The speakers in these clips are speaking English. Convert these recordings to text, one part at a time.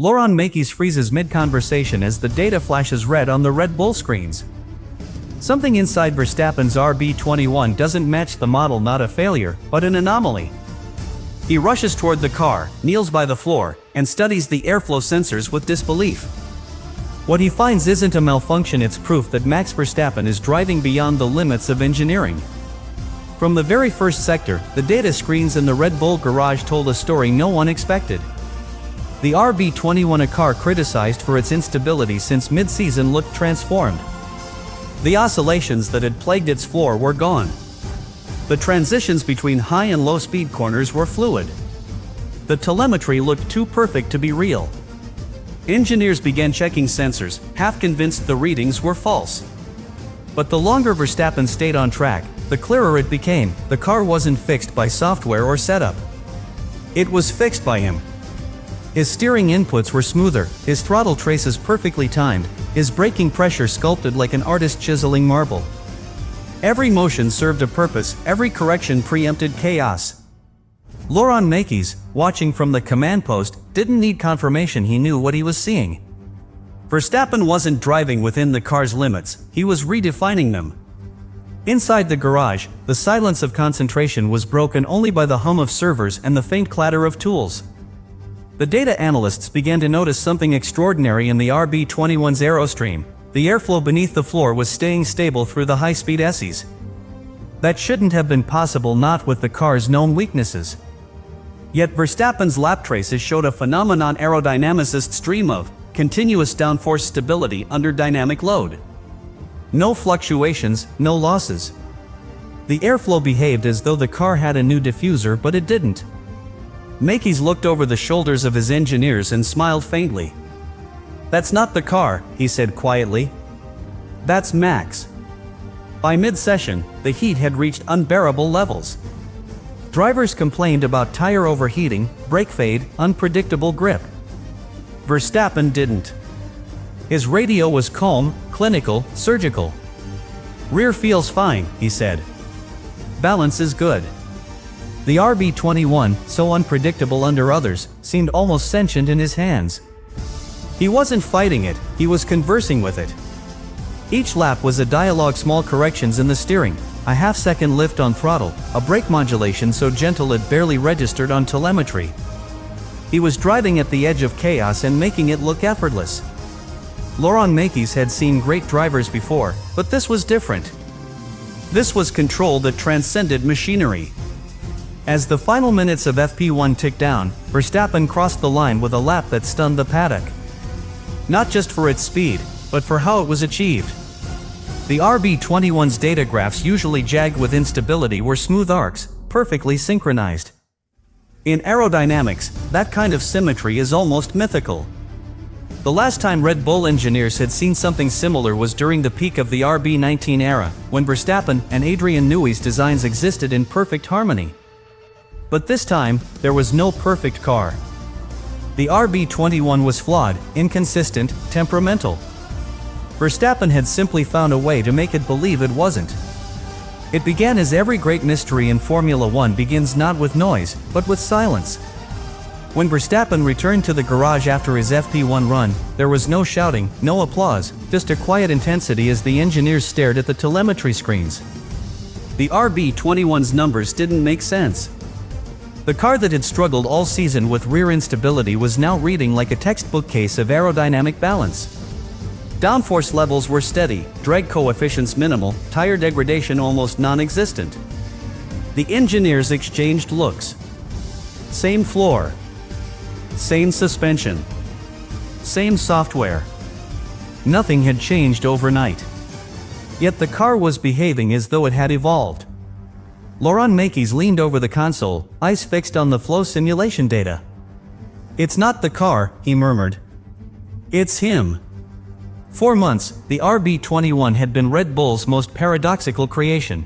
Laurent Mekies freezes mid-conversation as the data flashes red on the Red Bull screens. Something inside Verstappen's RB21 doesn't match the model, not a failure, but an anomaly. He rushes toward the car, kneels by the floor, and studies the airflow sensors with disbelief. What he finds isn't a malfunction, it's proof that Max Verstappen is driving beyond the limits of engineering. From the very first sector, the data screens in the Red Bull garage told a story no one expected. The RB21, a car criticized for its instability since mid-season, looked transformed. The oscillations that had plagued its floor were gone. The transitions between high and low speed corners were fluid. The telemetry looked too perfect to be real. Engineers began checking sensors, half convinced the readings were false. But the longer Verstappen stayed on track, the clearer it became. The car wasn't fixed by software or setup. It was fixed by him. His steering inputs were smoother, his throttle traces perfectly timed, his braking pressure sculpted like an artist chiseling marble. Every motion served a purpose, every correction preempted chaos. Laurent Mekies, watching from the command post, didn't need confirmation, he knew what he was seeing. Verstappen wasn't driving within the car's limits, he was redefining them. Inside the garage, the silence of concentration was broken only by the hum of servers and the faint clatter of tools. The data analysts began to notice something extraordinary in the RB21's aerostream. The airflow beneath the floor was staying stable through the high-speed SEs. That shouldn't have been possible, not with the car's known weaknesses. Yet Verstappen's lap traces showed a phenomenon aerodynamicists dream of: continuous downforce stability under dynamic load. No fluctuations, no losses. The airflow behaved as though the car had a new diffuser, but it didn't. Mekies looked over the shoulders of his engineers and smiled faintly. "That's not the car," he said quietly. "That's Max." By mid-session, the heat had reached unbearable levels. Drivers complained about tire overheating, brake fade, unpredictable grip. Verstappen didn't. His radio was calm, clinical, surgical. "Rear feels fine," he said. "Balance is good." The RB21, so unpredictable under others, seemed almost sentient in his hands. He wasn't fighting it, he was conversing with it. Each lap was a dialogue: small corrections in the steering, a half-second lift on throttle, a brake modulation so gentle it barely registered on telemetry. He was driving at the edge of chaos and making it look effortless. Laurent Mekies had seen great drivers before, but this was different. This was control that transcended machinery. As the final minutes of FP1 ticked down, Verstappen crossed the line with a lap that stunned the paddock. Not just for its speed, but for how it was achieved. The RB21's data graphs, usually jagged with instability, were smooth arcs, perfectly synchronized. In aerodynamics, that kind of symmetry is almost mythical. The last time Red Bull engineers had seen something similar was during the peak of the RB19 era, when Verstappen and Adrian Newey's designs existed in perfect harmony. But this time, there was no perfect car. The RB21 was flawed, inconsistent, temperamental. Verstappen had simply found a way to make it believe it wasn't. It began as every great mystery in Formula One begins, not with noise, but with silence. When Verstappen returned to the garage after his FP1 run, there was no shouting, no applause, just a quiet intensity as the engineers stared at the telemetry screens. The RB21's numbers didn't make sense. The car that had struggled all season with rear instability was now reading like a textbook case of aerodynamic balance. Downforce levels were steady, drag coefficients minimal, tire degradation almost non-existent. The engineers exchanged looks. Same floor. Same suspension. Same software. Nothing had changed overnight. Yet the car was behaving as though it had evolved. Laurent Mekies leaned over the console, eyes fixed on the flow simulation data. "It's not the car," he murmured. "It's him." For months, the RB21 had been Red Bull's most paradoxical creation.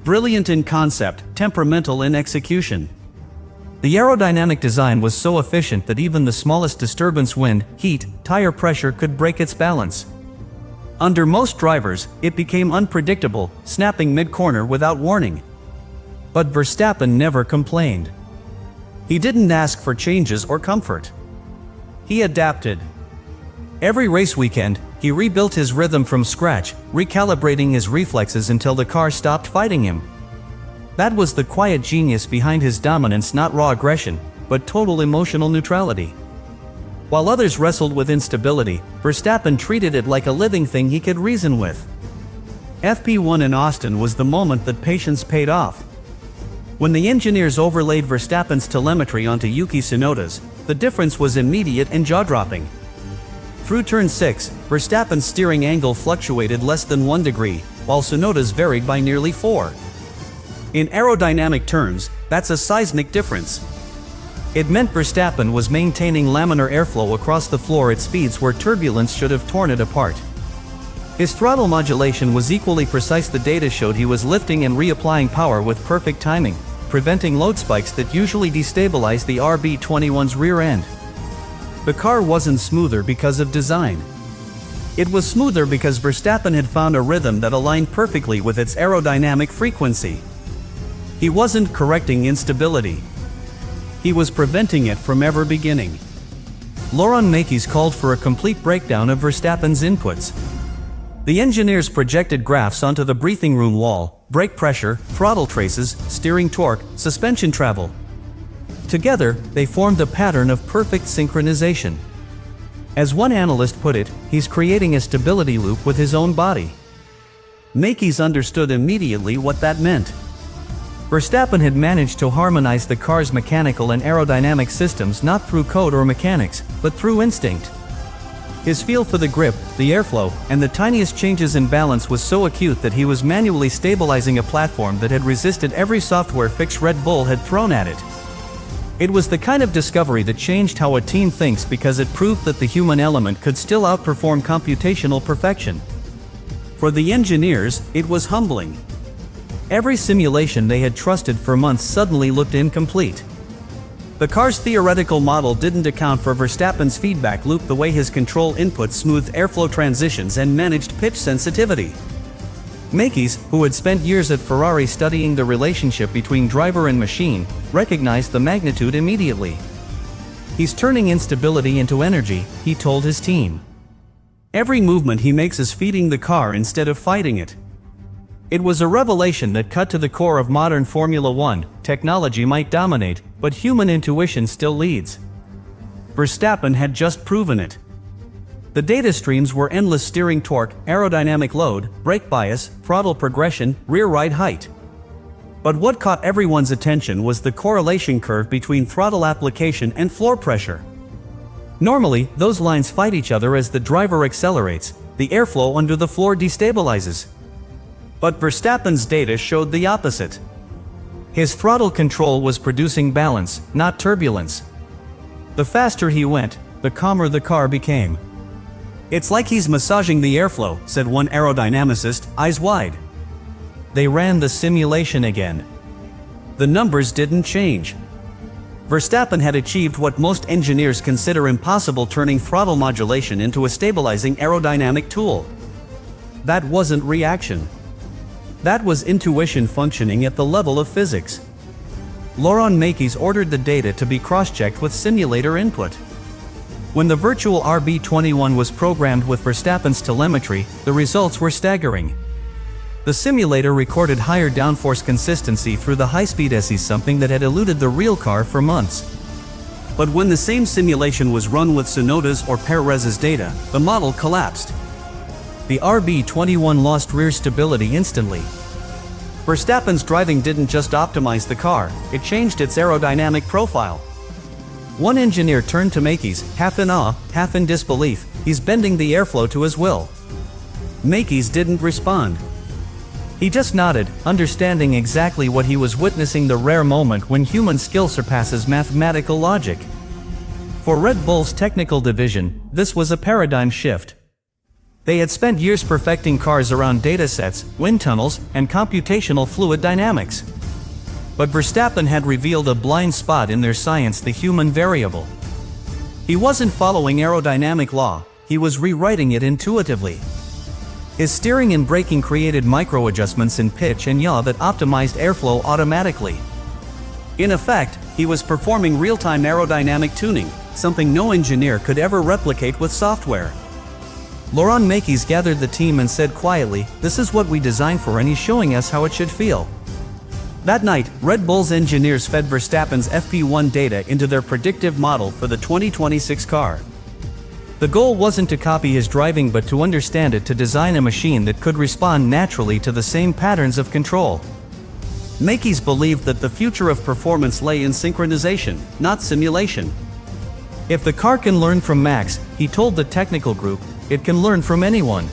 Brilliant in concept, temperamental in execution. The aerodynamic design was so efficient that even the smallest disturbance, wind, heat, tire pressure, could break its balance. Under most drivers, it became unpredictable, snapping mid-corner without warning. But Verstappen never complained. He didn't ask for changes or comfort. He adapted. Every race weekend, he rebuilt his rhythm from scratch, recalibrating his reflexes until the car stopped fighting him. That was the quiet genius behind his dominance, not raw aggression, but total emotional neutrality. While others wrestled with instability, Verstappen treated it like a living thing he could reason with. FP1 in Austin was the moment that patience paid off. When the engineers overlaid Verstappen's telemetry onto Yuki Tsunoda's, the difference was immediate and jaw-dropping. Through turn 6, Verstappen's steering angle fluctuated less than 1 degree, while Tsunoda's varied by nearly 4. In aerodynamic terms, that's a seismic difference. It meant Verstappen was maintaining laminar airflow across the floor at speeds where turbulence should have torn it apart. His throttle modulation was equally precise. The data showed he was lifting and reapplying power with perfect timing, preventing load spikes that usually destabilize the RB21's rear end. The car wasn't smoother because of design. It was smoother because Verstappen had found a rhythm that aligned perfectly with its aerodynamic frequency. He wasn't correcting instability. He was preventing it from ever beginning. Laurent Mekies called for a complete breakdown of Verstappen's inputs. The engineers projected graphs onto the breathing room wall: brake pressure, throttle traces, steering torque, suspension travel. Together, they formed a pattern of perfect synchronization. As one analyst put it, he's creating a stability loop with his own body. Mekies understood immediately what that meant. Verstappen had managed to harmonize the car's mechanical and aerodynamic systems not through code or mechanics, but through instinct. His feel for the grip, the airflow, and the tiniest changes in balance was so acute that he was manually stabilizing a platform that had resisted every software fix Red Bull had thrown at it. It was the kind of discovery that changed how a team thinks, because it proved that the human element could still outperform computational perfection. For the engineers, it was humbling. Every simulation they had trusted for months suddenly looked incomplete. The car's theoretical model didn't account for Verstappen's feedback loop the way his control inputs smoothed airflow transitions and managed pitch sensitivity. Mekies, who had spent years at Ferrari studying the relationship between driver and machine, recognized the magnitude immediately. He's turning instability into energy, he told his team. Every movement he makes is feeding the car instead of fighting it. It was a revelation that cut to the core of modern Formula One. Technology might dominate, but human intuition still leads. Verstappen had just proven it. The data streams were endless: steering torque, aerodynamic load, brake bias, throttle progression, rear ride height. But what caught everyone's attention was the correlation curve between throttle application and floor pressure. Normally, those lines fight each other as the driver accelerates, the airflow under the floor destabilizes. But Verstappen's data showed the opposite. His throttle control was producing balance, not turbulence. The faster he went, the calmer the car became. "It's like he's massaging the airflow," said one aerodynamicist, eyes wide. They ran the simulation again. The numbers didn't change. Verstappen had achieved what most engineers consider impossible, turning throttle modulation into a stabilizing aerodynamic tool. That wasn't reaction. That was intuition functioning at the level of physics. Laurent Mekies ordered the data to be cross-checked with simulator input. When the virtual RB21 was programmed with Verstappen's telemetry, the results were staggering. The simulator recorded higher downforce consistency through the high-speed SE, something that had eluded the real car for months. But when the same simulation was run with Tsunoda's or Perez's data, the model collapsed. The RB21 lost rear stability instantly. Verstappen's driving didn't just optimize the car, it changed its aerodynamic profile. One engineer turned to Mekies, half in awe, half in disbelief. "He's bending the airflow to his will." Mekies didn't respond. He just nodded, understanding exactly what he was witnessing, the rare moment when human skill surpasses mathematical logic. For Red Bull's technical division, this was a paradigm shift. They had spent years perfecting cars around datasets, wind tunnels, and computational fluid dynamics. But Verstappen had revealed a blind spot in their science: the human variable. He wasn't following aerodynamic law, he was rewriting it intuitively. His steering and braking created micro-adjustments in pitch and yaw that optimized airflow automatically. In effect, he was performing real-time aerodynamic tuning, something no engineer could ever replicate with software. Laurent Mekies gathered the team and said quietly, "This is what we designed for, and he's showing us how it should feel." That night, Red Bull's engineers fed Verstappen's FP1 data into their predictive model for the 2026 car. The goal wasn't to copy his driving but to understand it, to design a machine that could respond naturally to the same patterns of control. Mekies believed that the future of performance lay in synchronization, not simulation. If the car can learn from Max, he told the technical group, it can learn from anyone.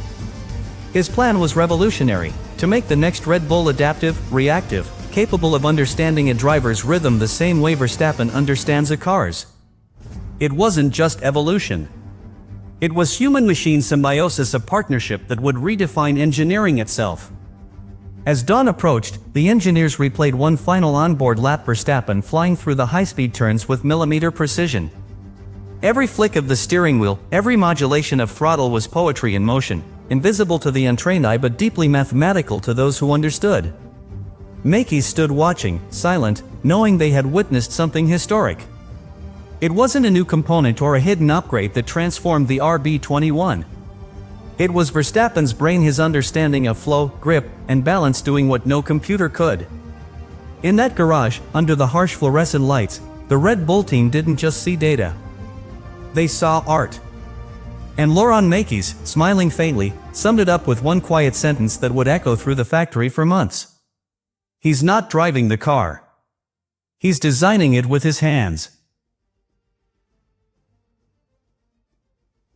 His plan was revolutionary: to make the next Red Bull adaptive, reactive, capable of understanding a driver's rhythm the same way Verstappen understands a car's. It wasn't just evolution. It was human-machine symbiosis, a partnership that would redefine engineering itself. As dawn approached, the engineers replayed one final onboard lap, Verstappen flying through the high-speed turns with millimeter precision. Every flick of the steering wheel, every modulation of throttle was poetry in motion, invisible to the untrained eye but deeply mathematical to those who understood. Mekies stood watching, silent, knowing they had witnessed something historic. It wasn't a new component or a hidden upgrade that transformed the RB21. It was Verstappen's brain, his understanding of flow, grip, and balance, doing what no computer could. In that garage, under the harsh fluorescent lights, the Red Bull team didn't just see data. They saw art. And Laurent Mekies, smiling faintly, summed it up with one quiet sentence that would echo through the factory for months. He's not driving the car. He's designing it with his hands.